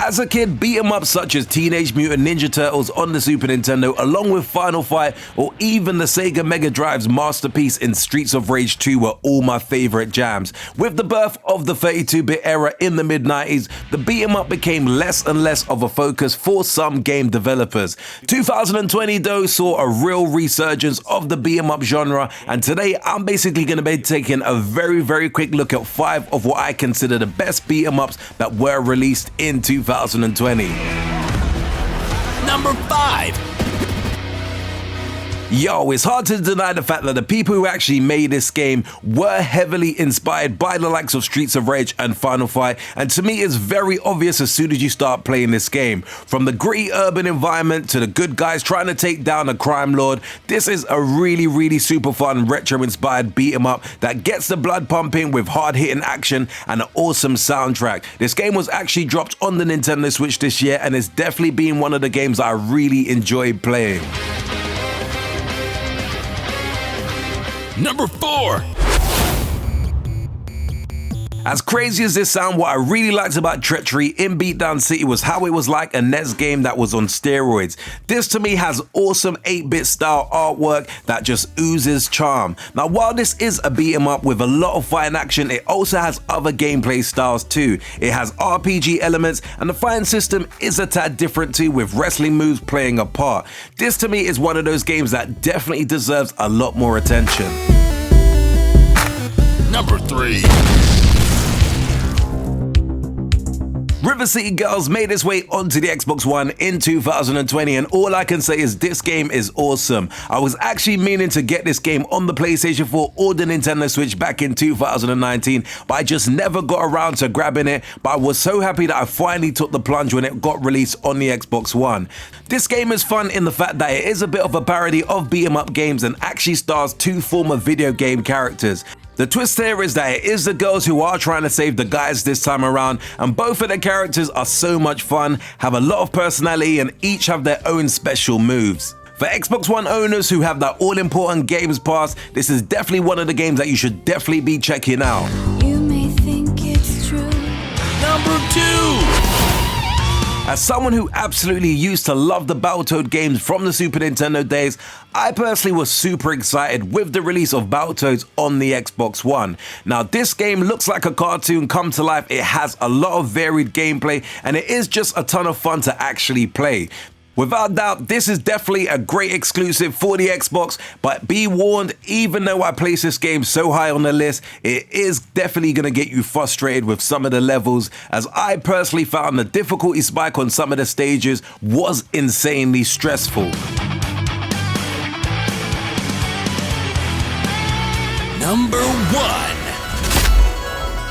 As a kid, beat 'em ups such as Teenage Mutant Ninja Turtles on the Super Nintendo, along with Final Fight or even the Sega Mega Drive's masterpiece in Streets of Rage 2 were all my favorite jams. With the birth of the 32-bit era in the mid-90s, the beat 'em up became less and less of a focus for some game developers. 2020 though saw a real resurgence of the beat 'em up genre, and today I'm basically going to be taking a very quick look at 5 of what I consider the best beat 'em ups that were released in 2020. Number 5. Yo, it's hard to deny the fact that the people who actually made this game were heavily inspired by the likes of Streets of Rage and Final Fight, and to me it's very obvious as soon as you start playing this game. From the gritty urban environment to the good guys trying to take down a crime lord, this is a really super fun retro-inspired beat 'em up that gets the blood pumping with hard-hitting action and an awesome soundtrack. This game was actually dropped on the Nintendo Switch this year, and it's definitely been one of the games I really enjoyed playing. Number 4. As crazy as this sounds, what I really liked about Treachery in Beatdown City was how it was like a NES game that was on steroids. This to me has awesome 8-bit style artwork that just oozes charm. Now while this is a beat 'em up with a lot of fighting action, it also has other gameplay styles too. It has RPG elements, and the fighting system is a tad different too, with wrestling moves playing a part. This to me is one of those games that definitely deserves a lot more attention. Number 3. River City Girls made its way onto the Xbox One in 2020, and all I can say is this game is awesome. I was actually meaning to get this game on the PlayStation 4 or the Nintendo Switch back in 2019, but I just never got around to grabbing it, but I was so happy that I finally took the plunge when it got released on the Xbox One. This game is fun in the fact that it is a bit of a parody of beat 'em up games and actually stars 2 former video game characters. The twist here is that it is the girls who are trying to save the guys this time around, and both of the characters are so much fun, have a lot of personality, and each have their own special moves. For Xbox One owners who have that all-important Games Pass, this is definitely one of the games that you should definitely be checking out. You may think it's true. Number 2. As someone who absolutely used to love the Battletoads games from the Super Nintendo days, I personally was super excited with the release of Battletoads on the Xbox One. Now this game looks like a cartoon come to life, it has a lot of varied gameplay, and it is just a ton of fun to actually play. Without doubt, this is definitely a great exclusive for the Xbox, but be warned, even though I place this game so high on the list, it is definitely going to get you frustrated with some of the levels, as I personally found the difficulty spike on some of the stages was insanely stressful. Number 1.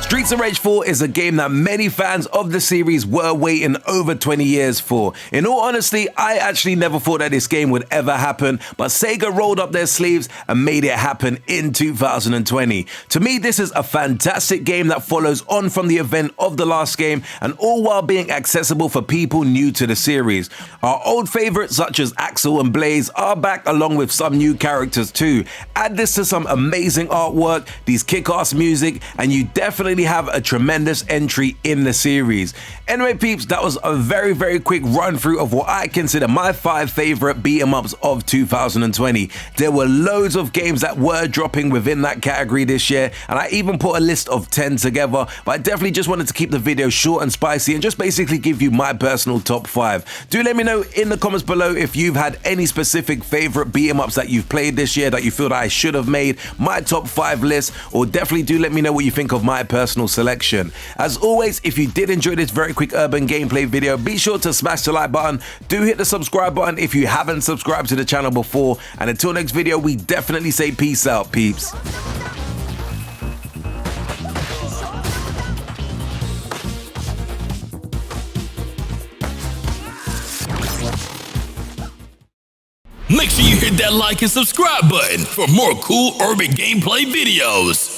Streets of Rage 4 is a game that many fans of the series were waiting over 20 years for. In all honesty, I actually never thought that this game would ever happen, but Sega rolled up their sleeves and made it happen in 2020. To me, this is a fantastic game that follows on from the event of the last game, and all while being accessible for people new to the series. Our old favorites such as Axel and Blaze are back, along with some new characters too. Add this to some amazing artwork, these kick-ass music, and you definitely have a tremendous entry in the series. Anyway peeps, that was a very quick run through of what I consider my 5 favorite beat 'em ups of 2020. There were loads of games that were dropping within that category this year, and I even put a list of 10 together, but I definitely just wanted to keep the video short and spicy and just basically give you my personal top 5. Do let me know in the comments below if you've had any specific favorite beat 'em ups that you've played this year that you feel that I should have made my top 5 list, or definitely do let me know what you think of my personal selection. As always, if you did enjoy this very quick urban gameplay video, be sure to smash the like button. Do hit the subscribe button if you haven't subscribed to the channel before, and until next video, we definitely say peace out, peeps. Make sure you hit that like and subscribe button for more cool urban gameplay videos.